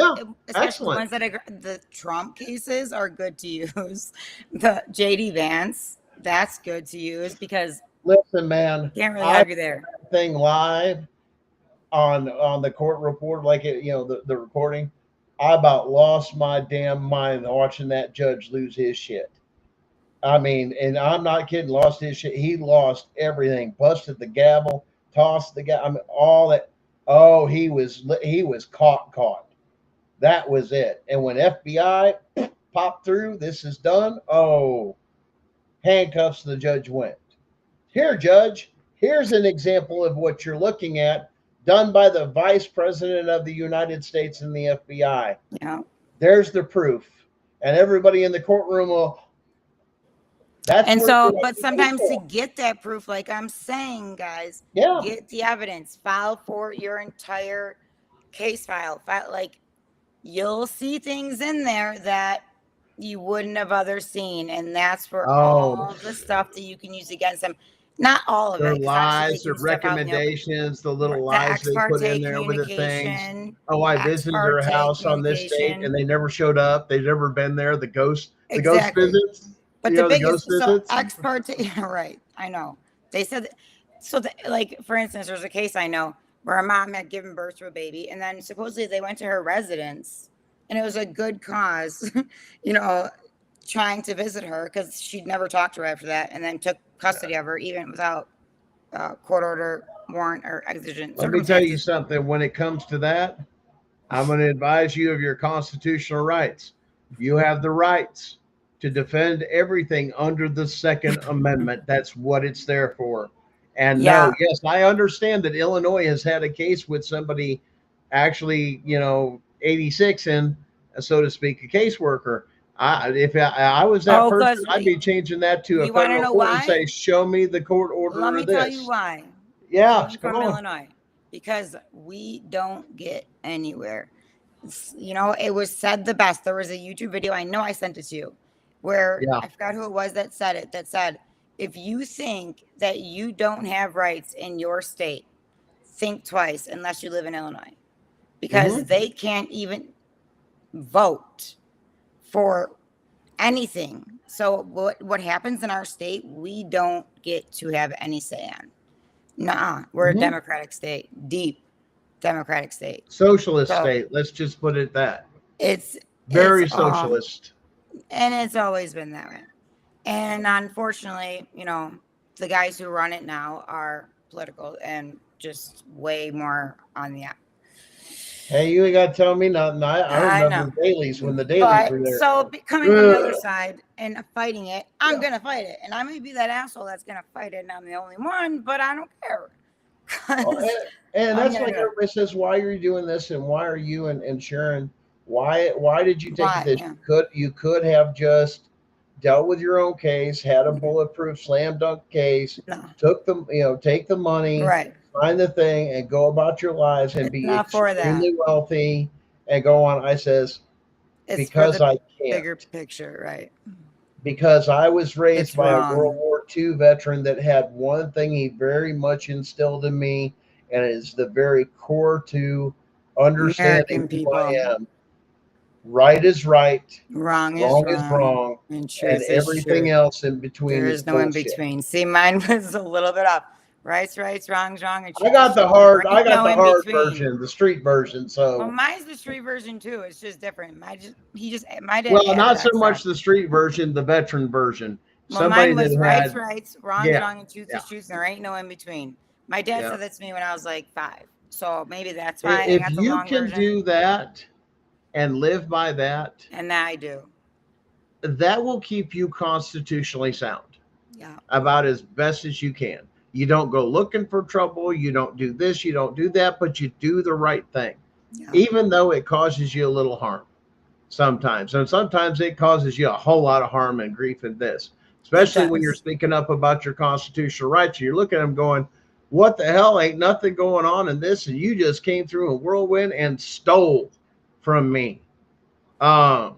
especially the ones that are the Trump cases are good to use. The JD Vance, that's good to use because listen, man, can't really argue there. Thing live on the court report, like it, the recording. I about lost my damn mind watching that judge lose his shit. I mean, and I'm not kidding, lost his shit. He lost everything, busted the gavel, tossed the gavel. I mean, all that. Oh, he was caught. That was it. And when FBI popped through, this is done. Oh, handcuffs, the judge went. Here, Judge, here's an example of what you're looking at, done by the Vice President of the United States and the FBI. Yeah. There's the proof. And everybody in the courtroom will. And so, but sometimes to get that proof, like I'm saying, guys, yeah, get the evidence, file for your entire case file. Like you'll see things in there that you wouldn't have other seen. And that's for all the stuff that you can use against them. Not all of their it. lies, their recommendations, the little lies they put in there with the things. Oh, I visited their house on this date and they never showed up. They've never been there. The ghost visits. But the biggest, so ex parte, right? I know. They said, so like for instance, there's a case I know where a mom had given birth to a baby, and then supposedly they went to her residence, and it was a good cause, you know, trying to visit her because she'd never talked to her after that, and then took custody of her even without court order, warrant, or exigent. Let me tell you something. When it comes to that, I'm going to advise you of your constitutional rights. You have the rights to defend everything under the Second Amendment. That's what it's there for. And no, yes, I understand that Illinois has had a case with somebody actually, 86 in, so to speak, a caseworker. If I was that person, I'd be changing that to a federal court and say, show me the court order. Let me tell you why. Yeah, I'm from Illinois, because we don't get anywhere. It was said the best. There was a YouTube video, I know I sent it to you, where I forgot who it was that said it, that said, if you think that you don't have rights in your state, think twice unless you live in Illinois, because they can't even vote for anything. So what happens in our state, we don't get to have any say on. Nah, we're a democratic state, deep democratic state. Socialist state, let's just put it that. It's very socialist. And it's always been that way. And unfortunately, the guys who run it now are political and just way more on the app. Hey, you ain't got to tell me nothing. I remember the dailies when the dailies were there. So coming from the other side and fighting it, I'm going to fight it. And I may be that asshole that's going to fight it, and I'm the only one, but I don't care. And that's like everybody says, why are you doing this? And why are you and Sharon, why did you take this? Yeah. You could have just dealt with your own case, had a bulletproof slam dunk case, took them, take the money, find the thing, and go about your lives and be extremely wealthy and go on. I says, it's because I can't. Bigger picture, right? Because I was raised by a World War II veteran that had one thing he very much instilled in me, and it's the very core to understanding who I am. Right is right, wrong is wrong, and everything else in between. There is no in between. See, mine was a little bit up. Right's wrong, and I got the hard version, the street version. So mine's the street version too. It's just different. My dad. Well, not so much the street version, the veteran version. Well, mine was rights, wrong, and truth is truth. There ain't no in between. My dad said that to me when I was like 5. So maybe that's why I got the long version. If you can do that and live by that, and I do, that will keep you constitutionally sound. Yeah. About as best as you can. You don't go looking for trouble. You don't do this. You don't do that, but you do the right thing, even though it causes you a little harm sometimes. And sometimes it causes you a whole lot of harm and grief in this, especially when you're speaking up about your constitutional rights. You're looking at them going, what the hell? Ain't nothing going on in this. And you just came through a whirlwind and stole from me. Now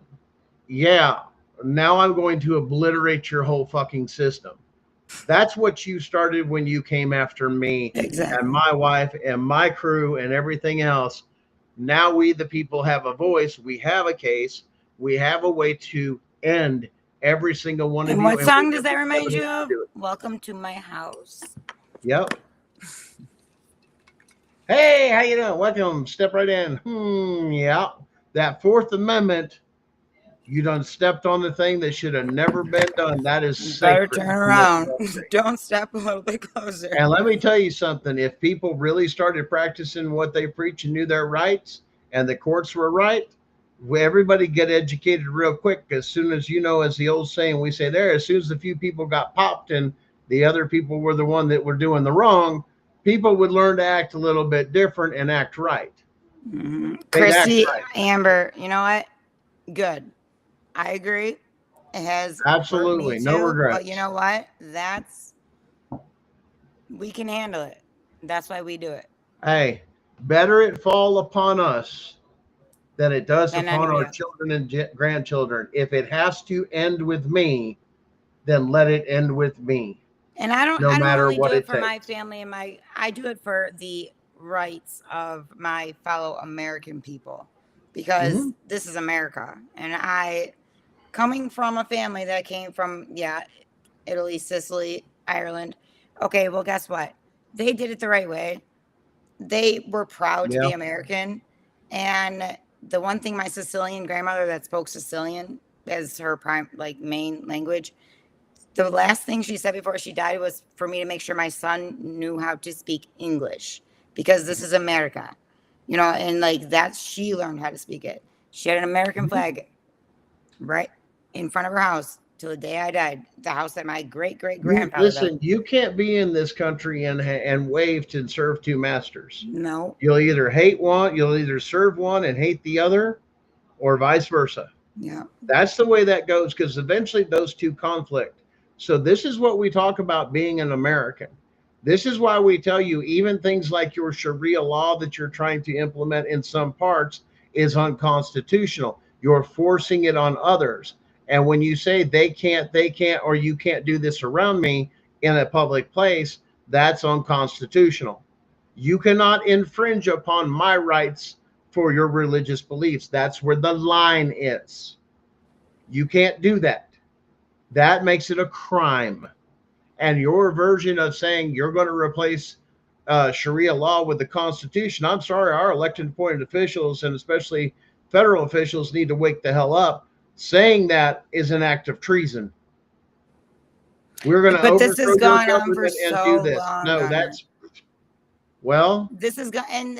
I'm going to obliterate your whole fucking system. That's what you started when you came after me and my wife and my crew and everything else. Now we, the people, have a voice. We have a case. We have a way to end every single one of you. And what song does that remind you of? Welcome to my house. Yep. Hey, how you doing? Welcome. Step right in. Yeah. That Fourth Amendment. You done stepped on the thing that should have never been done. That is sacred. Better turn around. Don't step a little bit closer. And let me tell you something. If people really started practicing what they preach and knew their rights and the courts were right, everybody get educated real quick. As soon as, as the old saying we say there, as soon as a few people got popped and the other people were the one that were doing the wrong, people would learn to act a little bit different and act right. Mm-hmm. They'd act Christy, right. Amber, you know what? Good. I agree. It has Absolutely hurt me no too, regrets. but you know what? We can handle it. That's why we do it. Hey, better it fall upon us than it does Than upon anybody our else. children and grandchildren. If it has to end with me, then let it end with me. And I don't No matter only what do it it for my takes. family and I do it for the rights of my fellow American people, because Mhm. this is America. And coming from a family that came from, Italy, Sicily, Ireland. Okay, well, guess what? They did it the right way. They were proud to Yeah. be American. And the one thing my Sicilian grandmother that spoke Sicilian as her main language, the last thing she said before she died was for me to make sure my son knew how to speak English, because this is America, and she learned how to speak it. She had an American flag right in front of her house till the day I died. The house that my great grandfather Listen, you can't be in this country and wave to serve two masters. No. You'll either hate one, you'll either serve one and hate the other, or vice versa. Yeah. That's the way that goes, because eventually those two conflict. So this is what we talk about being an American. This is why we tell you even things like your Sharia law that you're trying to implement in some parts is unconstitutional. You're forcing it on others. And when you say they can't, or you can't do this around me in a public place, that's unconstitutional. You cannot infringe upon my rights for your religious beliefs. That's where the line is. You can't do that. That makes it a crime. And your version of saying you're going to replace Sharia law with the Constitution, I'm sorry, our elected appointed officials and especially federal officials need to wake the hell up. Saying that is an act of treason. We're going to But this overthrow has your gone on for government and so do this. long. No, Gunnar.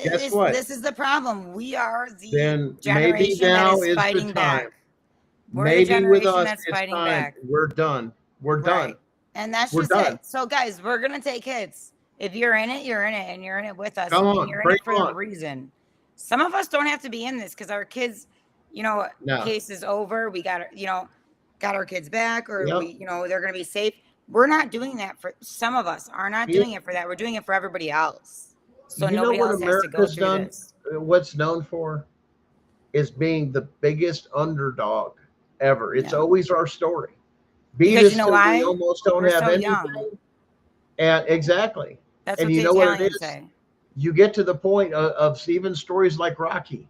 Guess this what? This is the problem. We are the Then maybe generation now that is is fighting the time. back. We're the Maybe with generation us, that's it's fighting time. back. We're done. We're done. And that's We're just done. it. So, guys, we're gonna take hits. If you're in it, you're in it, and you're in it with us. Come and on, you're in bring it for on. a reason. Some of us don't have to be in this because our kids, No. case is over. We got got our kids back, or Yep. they're gonna be safe. We're not doing that for some of us. Are not doing it for that. We're doing it for everybody else. So You know nobody what else has to go America's through done? this. What's known for is being the biggest underdog ever. It's Yeah. always our story. Beat Because us you know till why? we almost don't We're have so anything. young. And exactly. That's And what you the know what it Italians is? say. You get to the point of even stories like Rocky.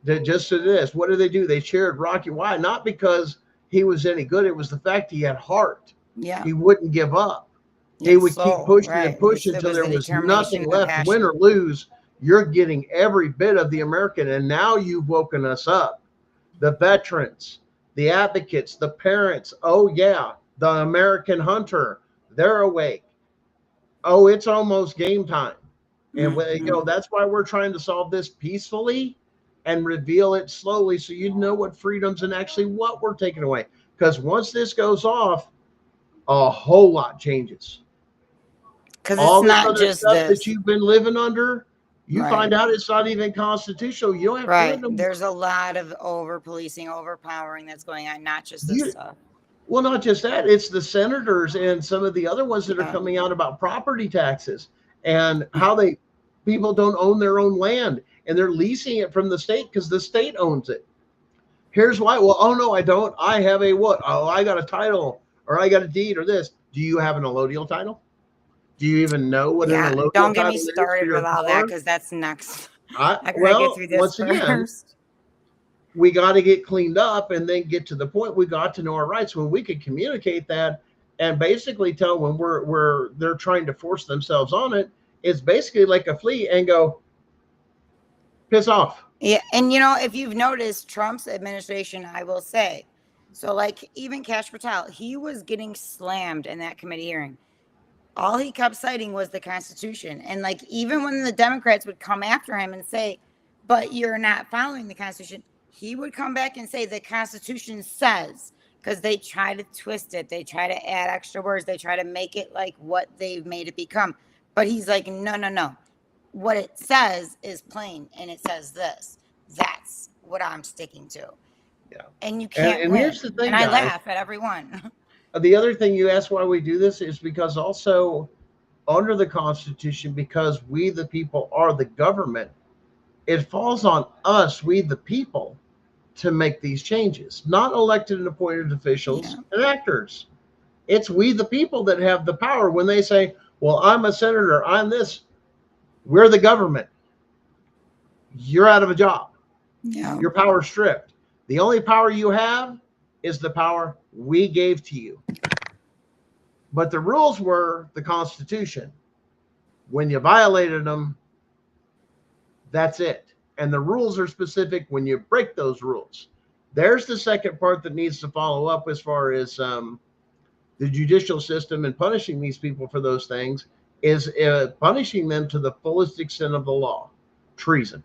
That just to this, what do? They cheered Rocky. Why? Not because he was any good. It was the fact he had heart. Yeah. He wouldn't give up. Yeah, He would so, keep pushing right. and pushing It until was there the was determination nothing and the left. Win passion. or lose, you're getting every bit of the American. And now you've woken us up. The veterans, the advocates, the parents. Oh, yeah. The American hunter. They're awake. Oh, it's almost game time. And Mhm. that's why we're trying to solve this peacefully and reveal it slowly so you know what freedoms and actually what we're taking away. Because once this goes off, a whole lot changes. Because All it's this not other just stuff this. that you've been living under, you Right. find out it's not even constitutional. You don't have Right. freedom. There's a lot of over policing, overpowering that's going on, not just this stuff. Well, not just that, it's the senators and some of the other ones that are Yeah. coming out about property taxes and how people don't own their own land and they're leasing it from the state because the state owns it. Here's why. Well, oh no, I don't. I have a what? Oh, I got a title or I got a deed or this. Do you have an allodial title? Do you even know what an allodial Don't get title me is for started your with all that car? because that's next. I I gotta well, get through this once again, first. we got to get cleaned up and then get to the point we got to know our rights when we could communicate that and basically tell when they're trying to force themselves on it. It's basically like a flea and go piss off. Yeah, and if you've noticed Trump's administration, I will say, so like even Kash Patel, he was getting slammed in that committee hearing. All he kept citing was the Constitution. And like even when the Democrats would come after him and say, but you're not following the Constitution, he would come back and say the Constitution says because they try to twist it. They try to add extra words. They try to make it like what they've made it become. But he's like, no, no, no. What it says is plain, and it says this. That's what I'm sticking to. Yeah. And you can't And win. here's the thing, and I guys. laugh at everyone. The other thing you asked why we do this is because also under the Constitution, because we the people are the government, it falls on us, we the people, to make these changes, not elected and appointed officials and actors. It's we the people that have the power. When they say, well, I'm a senator, I'm this, we're the government. You're out of a job. Yeah. Your power stripped. The only power you have is the power we gave to you. But the rules were the Constitution. When you violated them, that's it. And the rules are specific when you break those rules. There's the second part that needs to follow up as far as the judicial system and punishing these people for those things is punishing them to the fullest extent of the law. Treason.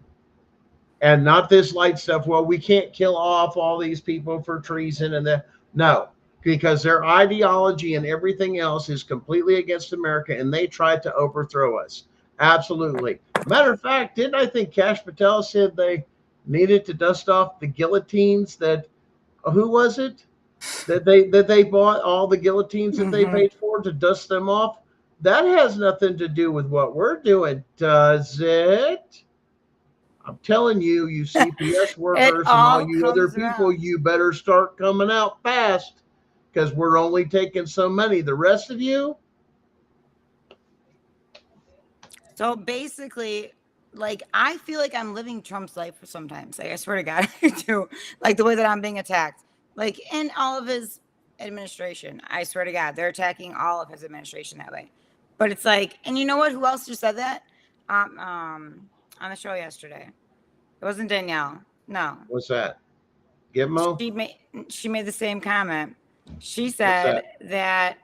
And not this light stuff. Well, we can't kill off all these people for treason and that. No, because their ideology and everything else is completely against America, and they tried to overthrow us. Absolutely. Matter of fact, didn't I think Kash Patel said they needed to dust off the guillotines that, who was it? That they bought all the guillotines that they paid for to dust them off? That has nothing to do with what we're doing, does it? I'm telling you, you CPS workers and all you other people, you better start coming out fast because we're only taking so many. The rest of you. So basically, like, I feel like I'm living Trump's life for sometimes. Like, I swear to God, I do. Like, the way that I'm being attacked. Like, in all of his administration, I swear to God, they're attacking all of his administration that way. But it's like, and you know what? Who else just said that? On the show yesterday. It wasn't Danielle. No. What's that? Gizmo? She made the same comment. She said that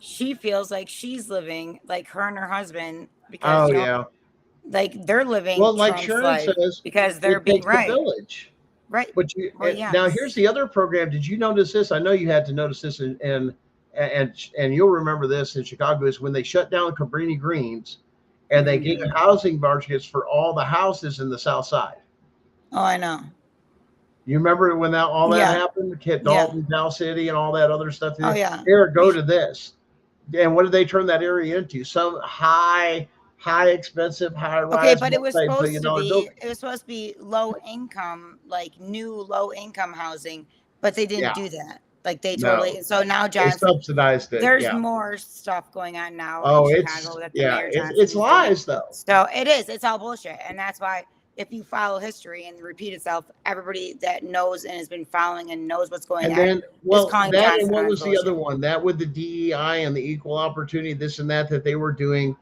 she feels like she's living like her and her husband because like they're living like Trump's Sharon life says, because they're being right. Village. Right. But now here's the other program. Did you notice this? I know you had to notice this, and you'll remember this in Chicago is when they shut down Cabrini Greens, and they gave housing vouchers for all the houses in the South Side. Oh, I know. You remember when all that happened? Dalton, Dow City, and all that other stuff. Oh yeah. Here, go to this, and what did they turn that area into? Some high expensive, high rise. Okay, but it was supposed to be low income, like new low income housing, but they didn't do that. Like they totally. So now Johnson subsidized it. There's more stuff going on now. Oh, in Chicago that the Mayor it's lies though. So it is. It's all bullshit, and that's why if you follow history and repeat itself, everybody that knows and has been following and knows what's going on. And then, well, that and what was bullshit. the other one? That with the DEI and the equal opportunity, this and that they were doing.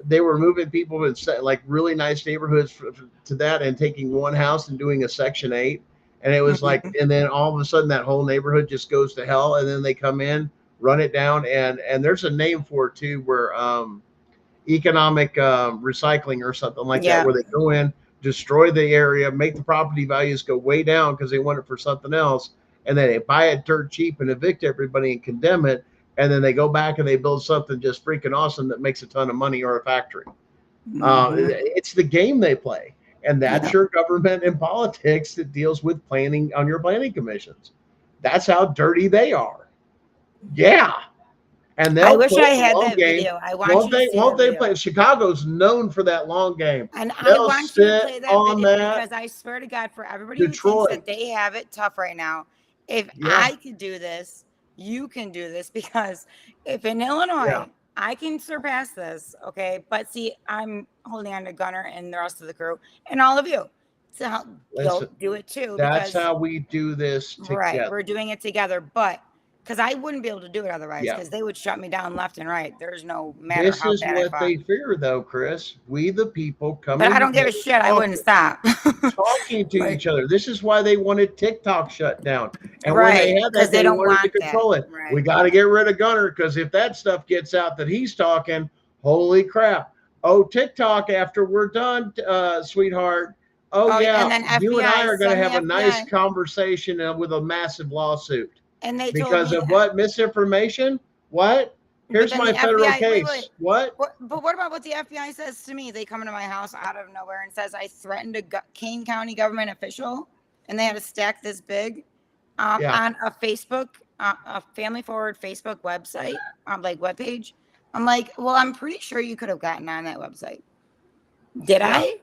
They were moving people in like really nice neighborhoods to that and taking one house and doing a Section 8. And it was like, and then all of a sudden that whole neighborhood just goes to hell. And then they come in, run it down. And there's a name for it too, where economic recycling or something like that, where they go in, destroy the area, make the property values go way down because they want it for something else. And then they buy it dirt cheap and evict everybody and condemn it. And then they go back and they build something just freaking awesome that makes a ton of money or a factory. It's the game they play. And that's your government and politics that deals with planning on your planning commissions. That's how dirty they are. Yeah. And I wish I had that video. I want won't they play? Chicago's known for that long game. And I want you to play that video because I swear to God, for everybody who thinks that they have it tough right now, if I could do this, you can do this, because if in Illinois I can surpass this, okay? But see, I'm holding on to Gunner and the rest of the crew and all of you to help do it too. That's how we do this together. Right, we're doing it together, but because I wouldn't be able to do it otherwise, because they would shut me down left and right. There's no matter how bad I fought. This is what they fear, though, Chris. We, the people, come. But I don't give a shit. I wouldn't stop talking to each other. This is why they wanted TikTok shut down, and when they had that, they wanted to control it. Right. We got to get rid of Gunner, because if that stuff gets out that he's talking, holy crap! Oh, TikTok, after we're done, sweetheart. Oh yeah, and then FBI, you and I are going to have a nice conversation with a massive lawsuit. And they told Because me of what? Misinformation? What? Here's then my the federal FBI case. wait. What? But what about what the FBI says to me? They come into my house out of nowhere and says I threatened a Kane County government official, and they had a stack this big on a Facebook, a Family Forward Facebook website, like webpage. I'm like, well, I'm pretty sure you could have gotten on that website. Did I?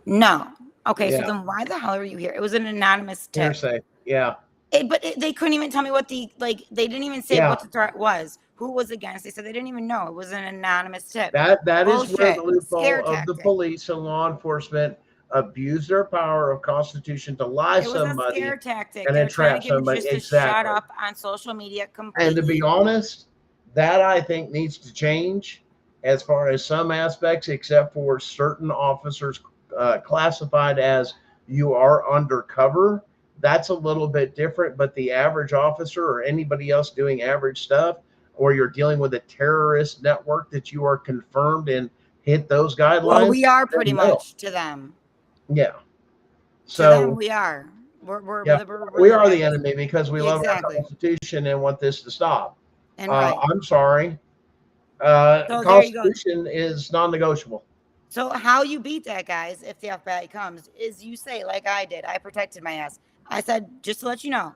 No. Okay, so then why the hell are you here? It was an anonymous tip. Hearsay. Yeah. They couldn't even tell me what they didn't even say what the threat was, who was against. They said they didn't even know. It was an anonymous tip. That is where the Bullshit. Scare loophole of the tactic. police and law enforcement abuse their power of constitution to lie It was a somebody scare tactic. and They were trying entrap to get me somebody. just to shut Exactly. up on social media completely. And to be honest, that I think needs to change as far as some aspects, except for certain officers classified as you are undercover. That's a little bit different, but the average officer or anybody else doing average stuff, or you're dealing with a terrorist network that you are confirmed and hit those guidelines. Well, we are pretty no. much to them. Yeah. To So them, we are. We're we are the enemy because we love our Exactly. Constitution and want this to stop. And right. I'm sorry. So there you go. Constitution is non-negotiable. So how you beat that, guys, if the FBI comes, is you say, like I did, I protected my ass. I said, just to let you know,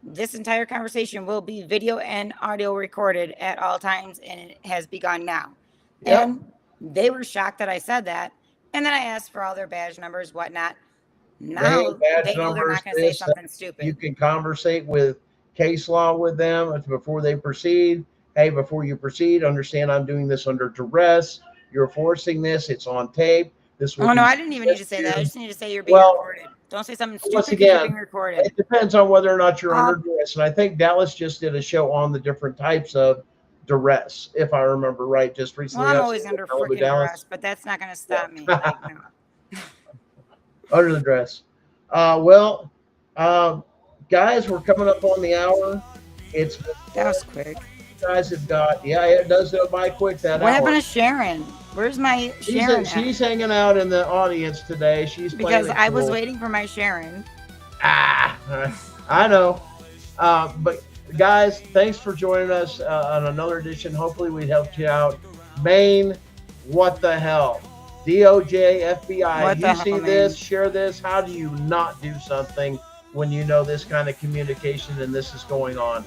this entire conversation will be video and audio recorded at all times, and it has begun now. Yep. And they were shocked that I said that. And then I asked for all their badge numbers, whatnot. Now they know they're not going to say something stupid. You can conversate with case law with them before they proceed. Hey, before you proceed, understand I'm doing this under duress. You're forcing this. It's on tape. This will Oh, no, be I didn't even need to say that. I just need to say you're being Well, recorded. Don't say something stupid once 'cause you're again, being recorded. it depends on whether or not you're under duress. And I think Dallas just did a show on the different types of duress, if I remember right, just recently. Well, I'm always under freaking duress, but that's not going to stop me. Like, no. Under the dress. Guys, we're coming up on the hour. That was quick. You guys have got, it does go by quick that What hour. happened to Sharon? Where's my Sharon? She's hanging out in the audience today. She's playing because it I was cool. waiting for my Sharon. I know. But guys, thanks for joining us on another edition. Hopefully we helped you out. Maine, what the hell? DOJ, FBI, What the you hell, see Maine? this, share this. How do you not do something when you know this kind of communication and this is going on?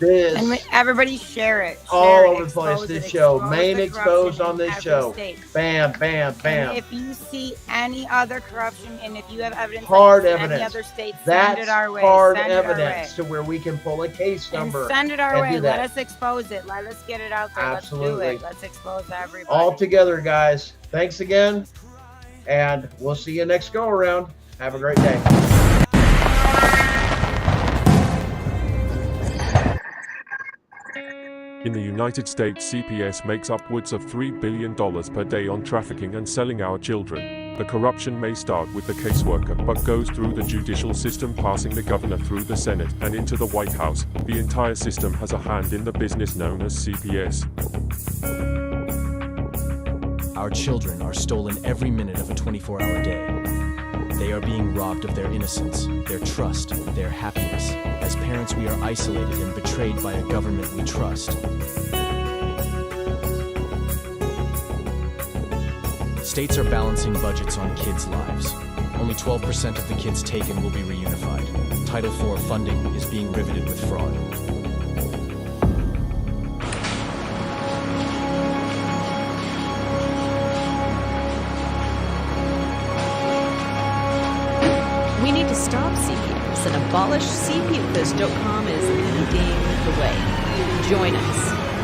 And everybody share it. All Share it, over the place. expose This it, show, expose Maine the exposed corruption on in this every show. state. Bam, bam, bam. And if you see any other corruption, and if you have evidence, Hard like this in evidence. any other state, That's send it our way. hard Send it our evidence way. to where we can pull a case number. And send it our and way. do Let that. us expose it. Let us get it out there. Absolutely. Let's do it. Let's expose everybody. All together, guys. Thanks again, and we'll see you next go around. Have a great day. In the United States, CPS makes upwards of $3 billion per day on trafficking and selling our children. The corruption may start with the caseworker, but goes through the judicial system, passing the governor through the Senate and into the White House. The entire system has a hand in the business known as CPS. Our children are stolen every minute of a 24-hour day. They are being robbed of their innocence, their trust, their happiness. As parents, we are isolated and betrayed by a government we trust. States are balancing budgets on kids' lives. Only 12% of the kids taken will be reunified. Title IV funding is being riveted with fraud. We need to stop CPUs and abolish CPUcas.com is leading the way. Join us.